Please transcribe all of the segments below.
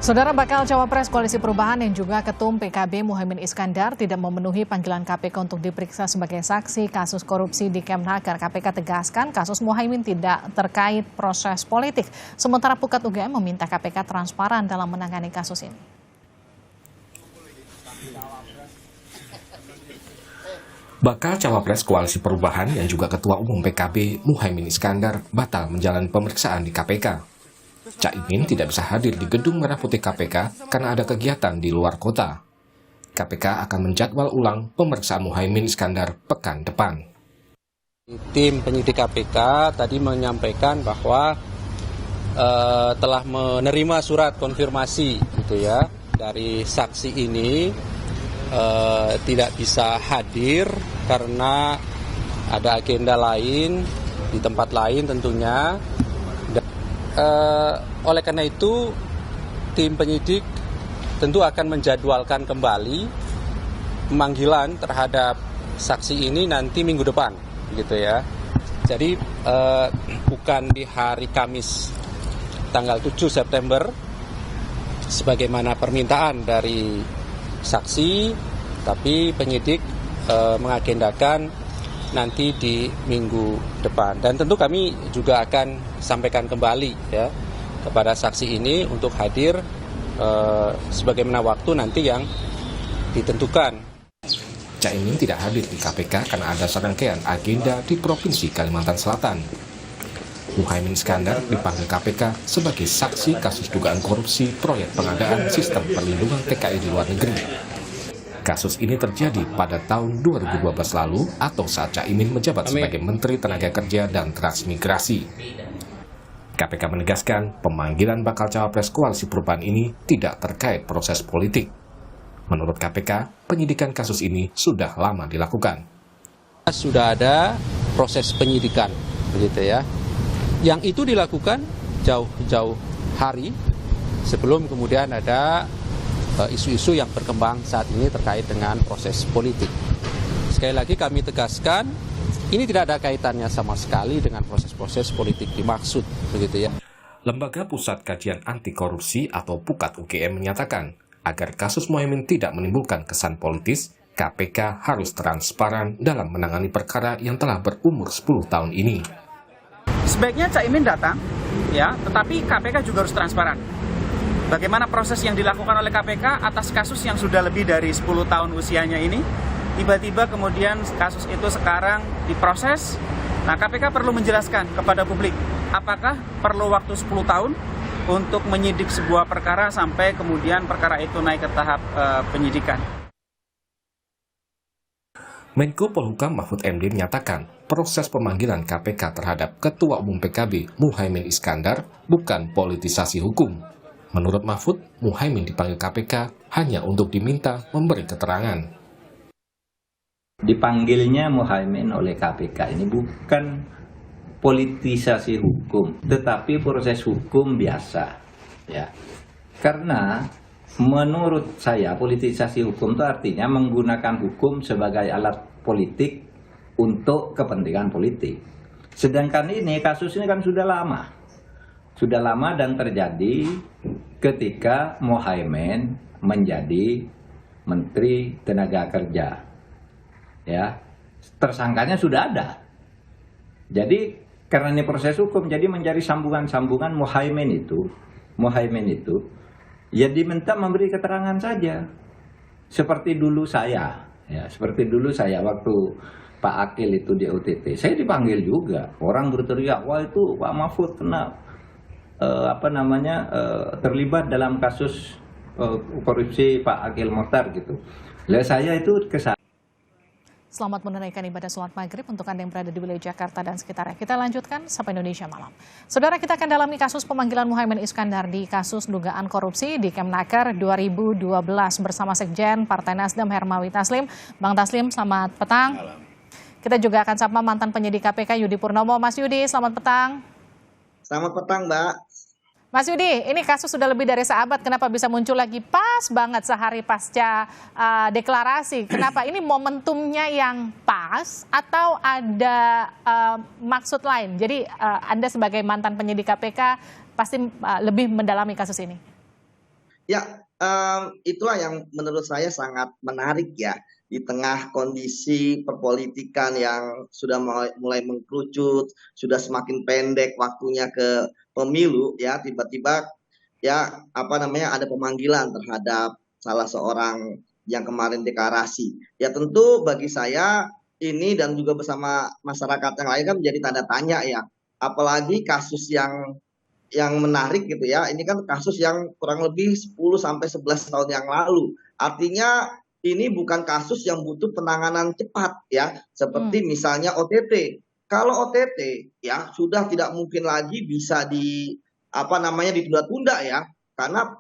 Saudara bakal cawapres Koalisi Perubahan yang juga Ketum PKB Muhaimin Iskandar tidak memenuhi panggilan KPK untuk diperiksa sebagai saksi kasus korupsi di Kemnaker. KPK tegaskan kasus Muhaimin tidak terkait proses politik. Sementara Pukat UGM meminta KPK transparan dalam menangani kasus ini. Bakal cawapres Koalisi Perubahan yang juga Ketua Umum PKB Muhaimin Iskandar batal menjalani pemeriksaan di KPK. Caimin tidak bisa hadir di Gedung Merah Putih KPK karena ada kegiatan di luar kota. KPK akan menjadwal ulang pemeriksaan Muhaimin Iskandar pekan depan. Tim penyidik KPK tadi menyampaikan bahwa telah menerima surat konfirmasi gitu ya dari saksi ini tidak bisa hadir karena ada agenda lain di tempat lain tentunya. Oleh karena itu, tim penyidik tentu akan menjadwalkan kembali pemanggilan terhadap saksi ini nanti minggu depan, gitu ya. Jadi bukan di hari Kamis tanggal 7 September, sebagaimana permintaan dari saksi, tapi penyidik mengagendakan nanti di minggu depan. Dan tentu kami juga akan sampaikan kembali ya kepada saksi ini untuk hadir sebagaimana waktu nanti yang ditentukan. Caimin tidak hadir di KPK karena ada serangkaian agenda di Provinsi Kalimantan Selatan. Muhaimin Iskandar dipanggil KPK sebagai saksi kasus dugaan korupsi proyek pengadaan sistem perlindungan TKI di luar negeri. Kasus ini terjadi pada tahun 2012 lalu atau saat Caimin menjabat sebagai Menteri Tenaga Kerja dan Transmigrasi. KPK menegaskan pemanggilan bakal cawapres Koalisi Perubahan ini tidak terkait proses politik. Menurut KPK, penyidikan kasus ini sudah lama dilakukan. Sudah ada proses penyidikan, begitu ya. Yang itu dilakukan jauh-jauh hari sebelum kemudian ada isu-isu yang berkembang saat ini terkait dengan proses politik. Sekali lagi kami tegaskan, ini tidak ada kaitannya sama sekali dengan proses-proses politik dimaksud, begitu ya. Lembaga Pusat Kajian Anti Korupsi atau Pukat UGM menyatakan, agar kasus Muhaimin tidak menimbulkan kesan politis, KPK harus transparan dalam menangani perkara yang telah berumur 10 tahun ini. Sebaiknya Caimin datang, ya, tetapi KPK juga harus transparan. Bagaimana proses yang dilakukan oleh KPK atas kasus yang sudah lebih dari 10 tahun usianya ini, tiba-tiba kemudian kasus itu sekarang diproses. Nah, KPK perlu menjelaskan kepada publik, apakah perlu waktu 10 tahun untuk menyidik sebuah perkara sampai kemudian perkara itu naik ke tahap penyidikan. Menko Polhukam Mahfud MD menyatakan proses pemanggilan KPK terhadap Ketua Umum PKB Muhaimin Iskandar bukan politisasi hukum. Menurut Mahfud, Muhaimin dipanggil KPK hanya untuk diminta memberi keterangan. Dipanggilnya Muhaimin oleh KPK ini bukan politisasi hukum, tetapi proses hukum biasa. Ya. Karena menurut saya politisasi hukum itu artinya menggunakan hukum sebagai alat politik untuk kepentingan politik. Sedangkan ini kasus ini kan sudah lama. Sudah lama dan terjadi ketika Muhaimin menjadi Menteri Tenaga Kerja. Ya, tersangkanya sudah ada. Jadi karena ini proses hukum, jadi menjadi sambungan-sambungan Muhaimin itu, ya diminta memberi keterangan saja. Seperti dulu saya waktu Pak Akil itu di OTT, saya dipanggil juga. Orang berteriak, wah itu Pak Mahfud kena terlibat dalam kasus korupsi Pak Akil Mokhtar gitu. Lah saya itu kesal. Selamat menunaikan ibadah sholat maghrib untuk Anda yang berada di wilayah Jakarta dan sekitarnya. Kita lanjutkan sampai Indonesia Malam. Saudara, kita akan dalami kasus pemanggilan Muhaimin Iskandar di kasus dugaan korupsi di Kemnaker 2012 bersama Sekjen Partai Nasdem Hermawi Taslim. Bang Taslim, selamat petang. Kita juga akan sapa mantan penyidik KPK Yudi Purnomo. Mas Yudi, selamat petang. Selamat petang, Mbak. Mas Yudi, ini kasus sudah lebih dari seabad, kenapa bisa muncul lagi pas banget sehari pasca deklarasi? Kenapa ini momentumnya yang pas atau ada maksud lain? Jadi Anda sebagai mantan penyidik KPK pasti lebih mendalami kasus ini. Ya, itulah yang menurut saya sangat menarik ya. Di tengah kondisi perpolitikan yang sudah mulai mengkerucut, sudah semakin pendek waktunya ke pemilu, ya tiba-tiba ya apa namanya ada pemanggilan terhadap salah seorang yang kemarin deklarasi. Ya tentu bagi saya ini dan juga bersama masyarakat yang lain kan menjadi tanda tanya ya. Apalagi kasus yang menarik gitu ya. Ini kan kasus yang kurang lebih 10 sampai 11 tahun yang lalu. Artinya ini bukan kasus yang butuh penanganan cepat ya, seperti misalnya OTT. Kalau OTT ya sudah tidak mungkin lagi bisa ditunda-tunda ya, karena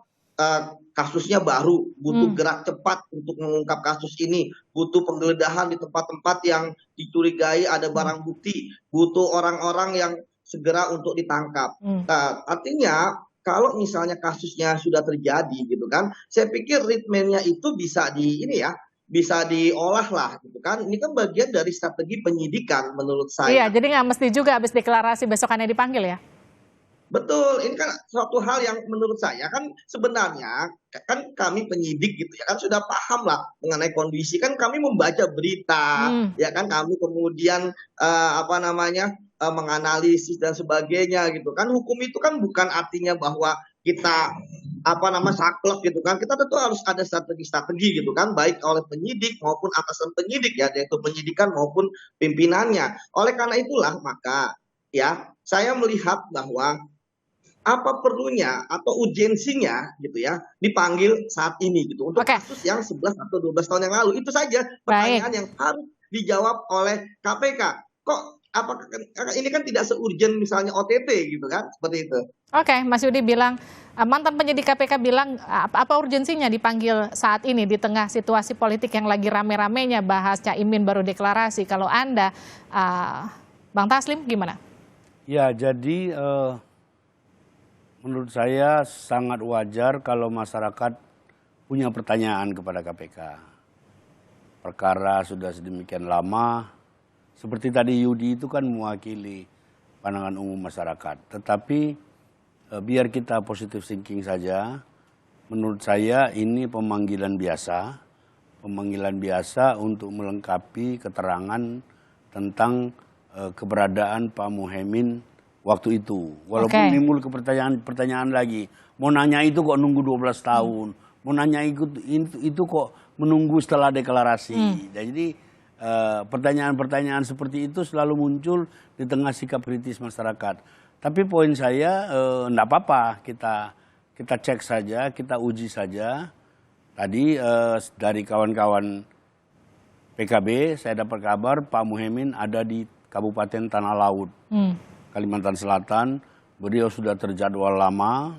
kasusnya baru, butuh gerak cepat untuk mengungkap kasus ini, butuh penggeledahan di tempat-tempat yang dicurigai ada barang bukti, butuh orang-orang yang segera untuk ditangkap. Nah, artinya kalau misalnya kasusnya sudah terjadi gitu kan, saya pikir ritmenya itu bisa bisa diolah lah gitu kan. Ini kan bagian dari strategi penyidikan menurut saya. Iya, jadi nggak mesti juga habis deklarasi besokannya dipanggil ya? Betul, ini kan suatu hal yang menurut saya kan sebenarnya kan kami penyidik gitu ya kan sudah paham lah mengenai kondisi, kan kami membaca berita ya kan, kami kemudian menganalisis dan sebagainya gitu kan. Hukum itu kan bukan artinya bahwa kita saklek gitu kan. Kita tentu harus ada strategi-strategi gitu kan, baik oleh penyidik maupun atasan penyidik ya, yaitu penyidikan maupun pimpinannya. Oleh karena itulah maka ya saya melihat bahwa apa perlunya atau urgensinya gitu ya dipanggil saat ini gitu untuk kasus yang 11 atau 12 tahun yang lalu. Itu saja pertanyaan yang harus dijawab oleh KPK. Kok ini kan tidak seurgen misalnya OTT gitu kan, seperti itu. Oke, Mas Yudi bilang, mantan penyidik KPK bilang apa urgensinya dipanggil saat ini di tengah situasi politik yang lagi rame-ramenya bahas Caimin baru deklarasi. Kalau Anda, Bang Taslim gimana? Ya, jadi menurut saya sangat wajar kalau masyarakat punya pertanyaan kepada KPK. Perkara sudah sedemikian lama, seperti tadi Yudi itu kan mewakili pandangan umum masyarakat. Tetapi biar kita positive thinking saja, menurut saya ini pemanggilan biasa untuk melengkapi keterangan tentang keberadaan Pak Muhaimin waktu itu. Walaupun timbul pertanyaan lagi, mau nanya itu kok nunggu 12 tahun, mau nanya itu kok menunggu setelah deklarasi. Jadi pertanyaan-pertanyaan seperti itu selalu muncul di tengah sikap kritis masyarakat. Tapi poin saya enggak apa-apa, kita cek saja, kita uji saja. Tadi dari kawan-kawan PKB saya dapat kabar Pak Muhaimin ada di Kabupaten Tanah Laut, Kalimantan Selatan. Beliau sudah terjadwal lama,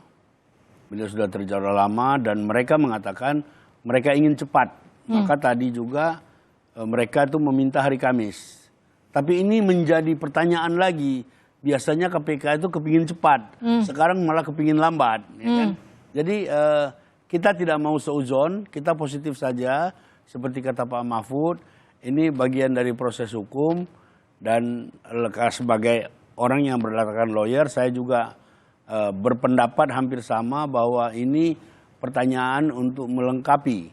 dan mereka mengatakan mereka ingin cepat. Maka tadi juga mereka itu meminta hari Kamis. Tapi ini menjadi pertanyaan lagi. Biasanya KPK itu kepingin cepat, sekarang malah kepingin lambat. Ya kan? Jadi kita tidak mau seuzon, kita positif saja. Seperti kata Pak Mahfud, ini bagian dari proses hukum. Dan sebagai orang yang berlatar lawyer, saya juga berpendapat hampir sama bahwa ini pertanyaan untuk melengkapi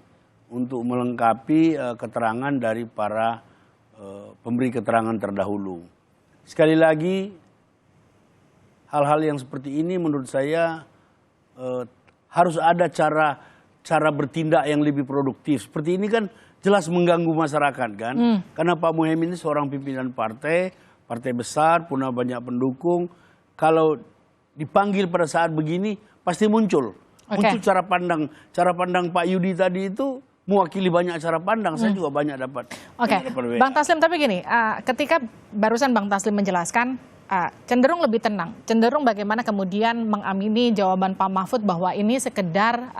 keterangan dari para pemberi keterangan terdahulu. Sekali lagi, hal-hal yang seperti ini menurut saya harus ada cara bertindak yang lebih produktif. Seperti ini kan jelas mengganggu masyarakat kan. Karena Pak Muhaimin ini seorang pimpinan partai besar, punya banyak pendukung. Kalau dipanggil pada saat begini pasti muncul cara pandang Pak Yudi tadi itu mewakili banyak cara pandang. Saya juga banyak dapat. Bang Taslim, tapi gini, ketika barusan Bang Taslim menjelaskan cenderung lebih tenang, cenderung bagaimana kemudian mengamini jawaban Pak Mahfud bahwa ini sekedar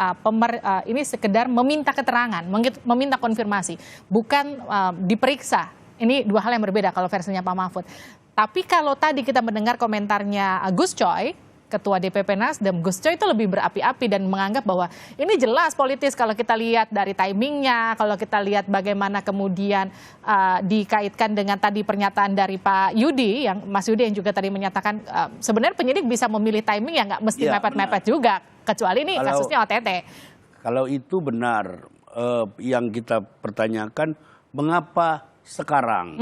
meminta keterangan, meminta konfirmasi, bukan diperiksa. Ini dua hal yang berbeda kalau versinya Pak Mahfud. Tapi kalau tadi kita mendengar komentarnya Gus Coy, Ketua DPP Nasdem, Gus Coy itu lebih berapi-api dan menganggap bahwa ini jelas politis kalau kita lihat dari timingnya, kalau kita lihat bagaimana kemudian dikaitkan dengan tadi pernyataan dari Pak Yudi, yang Mas Yudi yang juga tadi menyatakan sebenarnya penyidik bisa memilih timing yang nggak mesti mepet-mepet juga, kecuali ini kasusnya OTT. Kalau itu benar yang kita pertanyakan, mengapa sekarang?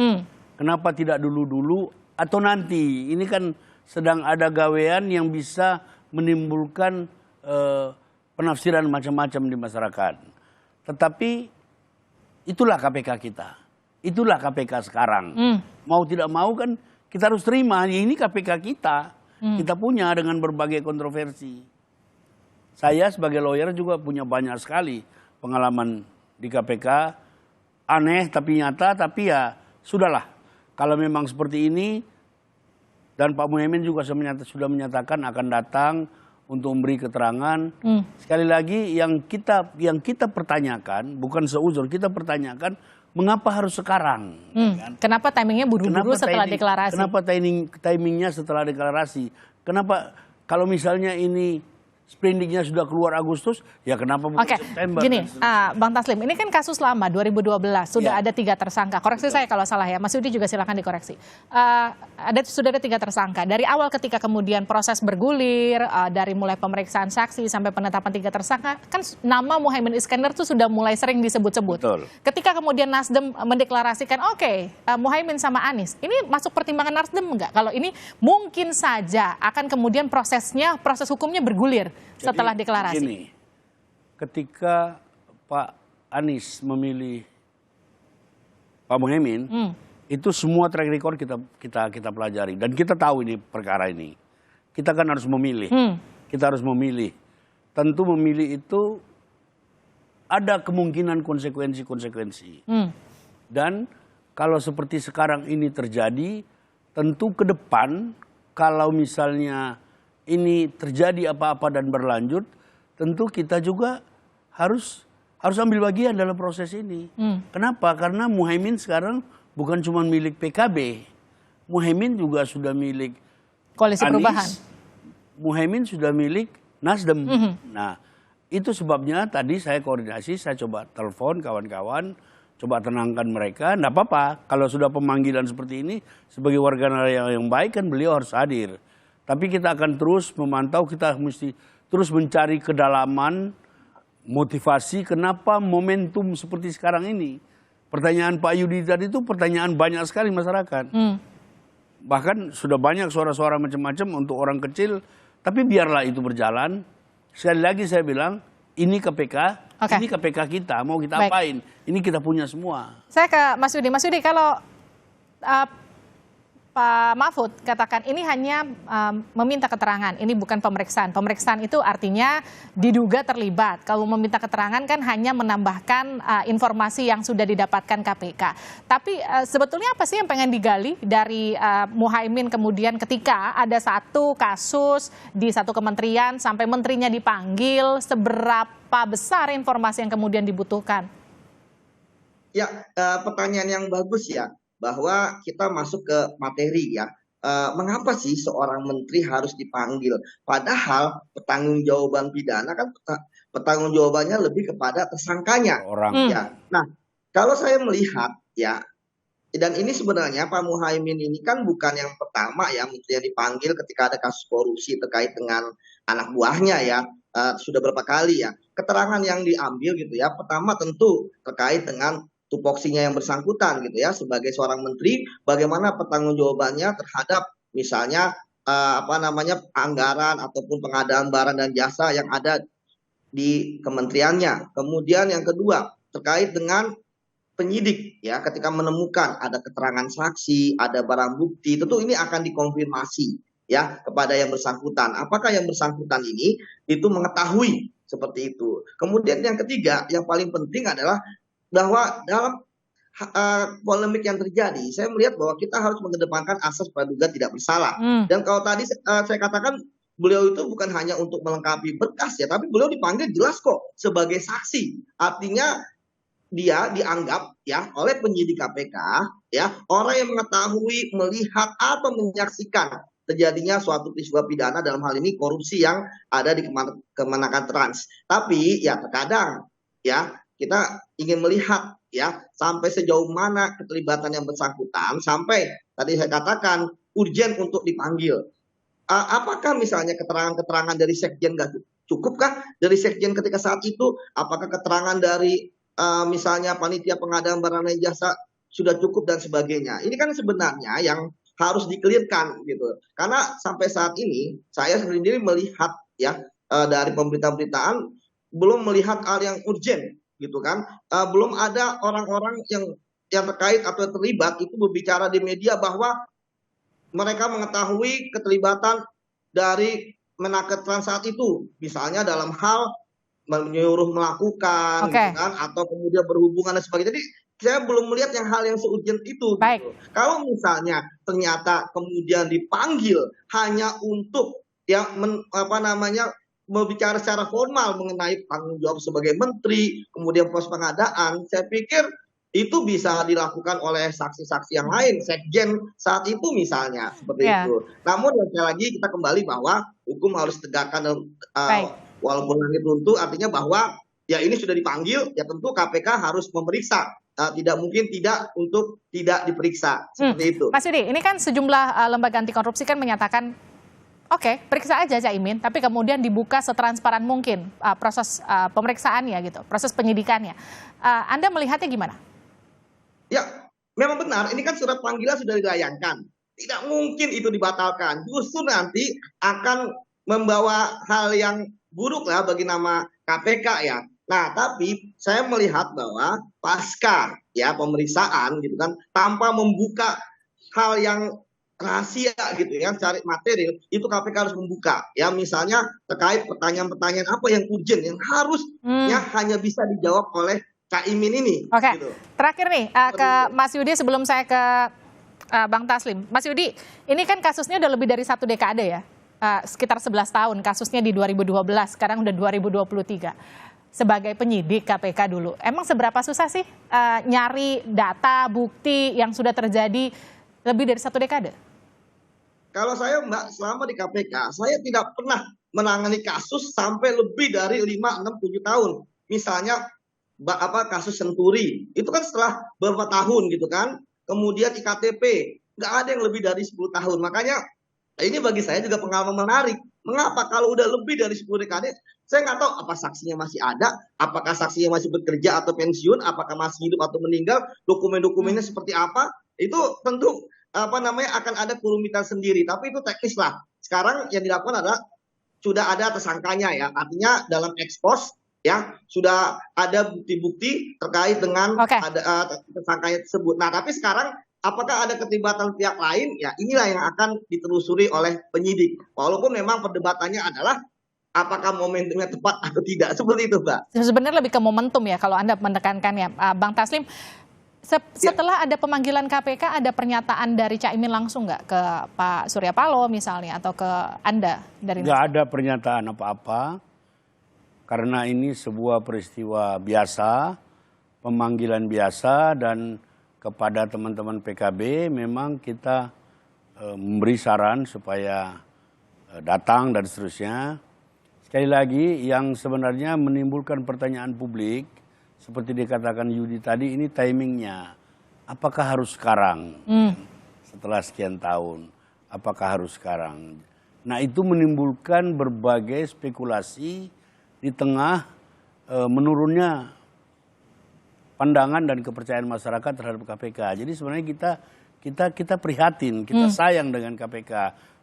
Kenapa tidak dulu-dulu atau nanti? Ini kan sedang ada gawean yang bisa menimbulkan penafsiran macam-macam di masyarakat. Tetapi itulah KPK kita. Itulah KPK sekarang. Mau tidak mau kan kita harus terima, ini KPK kita. Kita punya dengan berbagai kontroversi. Saya sebagai lawyer juga punya banyak sekali pengalaman di KPK. Aneh tapi nyata, tapi ya sudahlah. Kalau memang seperti ini, dan Pak Muhaimin juga sudah menyatakan akan datang untuk memberi keterangan. Sekali lagi yang kita pertanyakan, bukan seuzur, kita pertanyakan mengapa harus sekarang? Kan? Kenapa timingnya buru-buru setelah deklarasi? Kenapa timingnya setelah deklarasi? Kenapa kalau misalnya ini sprindiknya sudah keluar Agustus, ya kenapa bukan September? Gini, Bang Taslim, ini kan kasus lama 2012, sudah ada 3 tersangka. Koreksi saya kalau salah ya, Mas Yudi juga silakan dikoreksi. Sudah ada 3 tersangka. Dari awal ketika kemudian proses bergulir, dari mulai pemeriksaan saksi sampai penetapan 3 tersangka, kan nama Muhaimin Iskandar itu sudah mulai sering disebut-sebut. Ketika kemudian Nasdem mendeklarasikan, Muhaimin sama Anies, ini masuk pertimbangan Nasdem enggak? Kalau ini mungkin saja akan kemudian proses hukumnya bergulir setelah deklarasi. Gini, ketika Pak Anies memilih Pak Muhaimin, itu semua track record kita pelajari dan kita tahu ini perkara ini. Kita kan harus memilih. Kita harus memilih. Tentu memilih itu ada kemungkinan konsekuensi. Dan kalau seperti sekarang ini terjadi, tentu ke depan kalau misalnya ini terjadi apa-apa dan berlanjut, tentu kita juga harus ambil bagian dalam proses ini. Kenapa? Karena Muhaimin sekarang bukan cuma milik PKB, Muhaimin juga sudah milik Koalisi Anies, Perubahan. Muhaimin sudah milik Nasdem. Nah, itu sebabnya tadi saya koordinasi, saya coba telepon kawan-kawan, coba tenangkan mereka. Nggak apa-apa, kalau sudah pemanggilan seperti ini, sebagai warga negara yang baik kan beliau harus hadir. Tapi kita akan terus memantau, kita mesti terus mencari kedalaman, motivasi kenapa momentum seperti sekarang ini. Pertanyaan Pak Yudi tadi itu pertanyaan banyak sekali masyarakat. Bahkan sudah banyak suara-suara macam-macam untuk orang kecil, tapi biarlah itu berjalan. Sekali lagi saya bilang, ini KPK, ini KPK kita, mau kita apain? Ini kita punya semua. Saya ke Mas Yudi. Mas Yudi, kalau Pak Mahfud katakan ini hanya meminta keterangan, ini bukan pemeriksaan. Pemeriksaan itu artinya diduga terlibat. Kalau meminta keterangan kan hanya menambahkan informasi yang sudah didapatkan KPK. Tapi sebetulnya apa sih yang pengen digali dari Muhaimin kemudian ketika ada satu kasus di satu kementerian sampai menterinya dipanggil, seberapa besar informasi yang kemudian dibutuhkan? Ya, pertanyaan yang bagus ya. Bahwa kita masuk ke materi ya, mengapa sih seorang menteri harus dipanggil? Padahal pertanggungjawaban pidana kan pertanggungjawabannya lebih kepada tersangkanya. Ya. Nah, kalau saya melihat ya, dan ini sebenarnya Pak Muhaimin ini kan bukan yang pertama ya menteri yang dipanggil ketika ada kasus korupsi terkait dengan anak buahnya ya. Sudah berapa kali ya keterangan yang diambil gitu ya. Pertama tentu terkait dengan tupoksinya yang bersangkutan gitu ya, sebagai seorang menteri bagaimana pertanggungjawabannya terhadap misalnya anggaran ataupun pengadaan barang dan jasa yang ada di kementeriannya. Kemudian yang kedua terkait dengan penyidik ya, ketika menemukan ada keterangan saksi, ada barang bukti, tentu ini akan dikonfirmasi ya kepada yang bersangkutan. Apakah yang bersangkutan ini itu mengetahui seperti itu. Kemudian yang ketiga yang paling penting adalah bahwa dalam polemik yang terjadi, saya melihat bahwa kita harus mengedepankan asas praduga tidak bersalah. Dan kalau tadi saya katakan beliau itu bukan hanya untuk melengkapi berkas ya, tapi beliau dipanggil jelas kok sebagai saksi. Artinya dia dianggap ya oleh penyidik KPK ya orang yang mengetahui, melihat atau menyaksikan terjadinya suatu peristiwa pidana, dalam hal ini korupsi yang ada di Kemenaker Trans. Tapi ya terkadang ya kita ingin melihat ya sampai sejauh mana keterlibatan yang bersangkutan sampai tadi saya katakan urgen untuk dipanggil. Apakah misalnya keterangan-keterangan dari Sekjen Cukupkah dari sekjen ketika saat itu? Apakah keterangan dari misalnya panitia pengadaan barang dan jasa sudah cukup dan sebagainya? Ini kan sebenarnya yang harus dikelirkan gitu. Karena sampai saat ini saya sendiri melihat ya dari pemberitaan belum melihat hal yang urgent gitu kan. Belum ada orang-orang yang terkait atau terlibat itu berbicara di media bahwa mereka mengetahui keterlibatan dari Menaker Trans saat itu, misalnya dalam hal menyuruh melakukan, gitu kan, atau kemudian berhubungan dan sebagainya. Jadi saya belum melihat hal yang seurgent itu. Gitu. Kalau misalnya ternyata kemudian dipanggil hanya untuk berbicara secara formal mengenai tanggung jawab sebagai menteri, kemudian proses pengadaan, saya pikir itu bisa dilakukan oleh saksi-saksi yang lain, sekjen saat itu misalnya, seperti itu. Namun sekali lagi kita kembali bahwa hukum harus tegakkan, walaupun langit runtuh, artinya bahwa ya ini sudah dipanggil, ya tentu KPK harus memeriksa. Tidak mungkin untuk tidak diperiksa, seperti itu. Mas Yudi, ini kan sejumlah lembaga anti korupsi kan menyatakan, oke, periksa aja Caimin, tapi kemudian dibuka setransparan mungkin proses pemeriksaannya gitu, proses penyidikannya. Anda melihatnya gimana? Ya, memang benar. Ini kan surat panggilan sudah dilayangkan. Tidak mungkin itu dibatalkan. Justru nanti akan membawa hal yang buruk lah bagi nama KPK ya. Nah, tapi saya melihat bahwa pasca ya pemeriksaan gitu kan, tanpa membuka hal yang rahasia gitu ya, cari material, itu KPK harus membuka. Ya, misalnya terkait pertanyaan-pertanyaan apa yang urgent, yang harusnya hanya bisa dijawab oleh Caimin ini. Oke, gitu. Terakhir nih ke Mas Yudi sebelum saya ke Bang Taslim. Mas Yudi, ini kan kasusnya udah lebih dari 1 dekade ya, sekitar 11 tahun kasusnya di 2012, sekarang udah 2023. Sebagai penyidik KPK dulu, emang seberapa susah sih nyari data, bukti yang sudah terjadi lebih dari 1 dekade? Kalau saya Mbak, selama di KPK, saya tidak pernah menangani kasus sampai lebih dari 5, 6, 7 tahun. Misalnya kasus Senturi itu kan setelah beberapa tahun gitu kan, kemudian IKTP nggak ada yang lebih dari 10 tahun. Makanya ini bagi saya juga pengalaman menarik. Mengapa kalau udah lebih dari 10 dekade, saya nggak tahu apa saksinya masih ada, apakah saksinya masih bekerja atau pensiun, apakah masih hidup atau meninggal, dokumen-dokumennya seperti apa, itu tentu akan ada kerumitan sendiri. Tapi itu teknis lah. Sekarang yang dilakukan adalah sudah ada tersangkanya ya, artinya dalam ekspos ya sudah ada bukti-bukti terkait dengan tersangkanya tersebut. Nah, tapi sekarang apakah ada keterlibatan pihak lain? Ya, inilah yang akan ditelusuri oleh penyidik. Walaupun memang perdebatannya adalah apakah momentumnya tepat atau tidak, seperti itu, Mbak. Sebenarnya lebih ke momentum ya kalau Anda menekankannya, Bang Taslim. Setelah ada pemanggilan KPK, ada pernyataan dari Caimin langsung nggak ke Pak Surya Paloh misalnya atau ke Anda dari? Nggak ada pernyataan apa-apa. Karena ini sebuah peristiwa biasa, pemanggilan biasa, dan kepada teman-teman PKB memang kita memberi saran supaya datang dan seterusnya. Sekali lagi yang sebenarnya menimbulkan pertanyaan publik, seperti dikatakan Yudi tadi, ini timingnya. Apakah harus sekarang? Setelah sekian tahun, apakah harus sekarang? Nah, itu menimbulkan berbagai spekulasi di tengah menurunnya pandangan dan kepercayaan masyarakat terhadap KPK. Jadi sebenarnya kita prihatin, kita sayang dengan KPK.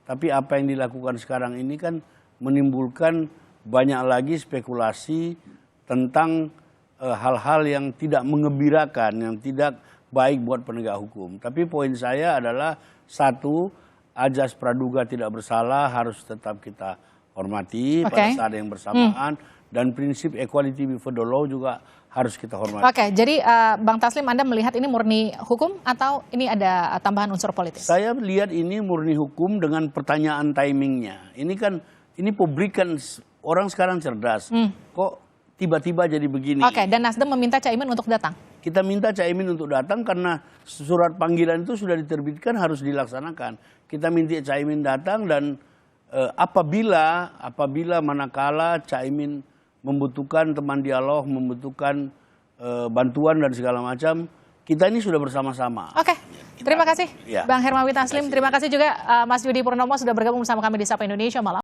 Tapi apa yang dilakukan sekarang ini kan menimbulkan banyak lagi spekulasi tentang hal-hal yang tidak mengembirakan, yang tidak baik buat penegak hukum. Tapi poin saya adalah satu, azas praduga tidak bersalah harus tetap kita hormati pada saat yang bersamaan, dan prinsip equality before the law juga harus kita hormati. Oke, jadi Bang Taslim, Anda melihat ini murni hukum atau ini ada tambahan unsur politis? Saya lihat ini murni hukum dengan pertanyaan timingnya. Ini publik kan orang sekarang cerdas. Kok tiba-tiba jadi begini? Oke, dan Nasdem meminta Caimin untuk datang? Kita minta Caimin untuk datang karena surat panggilan itu sudah diterbitkan, harus dilaksanakan. Kita minta Caimin datang, dan apabila manakala Caimin membutuhkan teman dialog, membutuhkan bantuan dan segala macam, kita ini sudah bersama-sama. Oke, terima kasih Bang Hermawi Taslim, terima kasih juga Mas Yudi Purnomo sudah bergabung bersama kami di Sapa Indonesia Malam.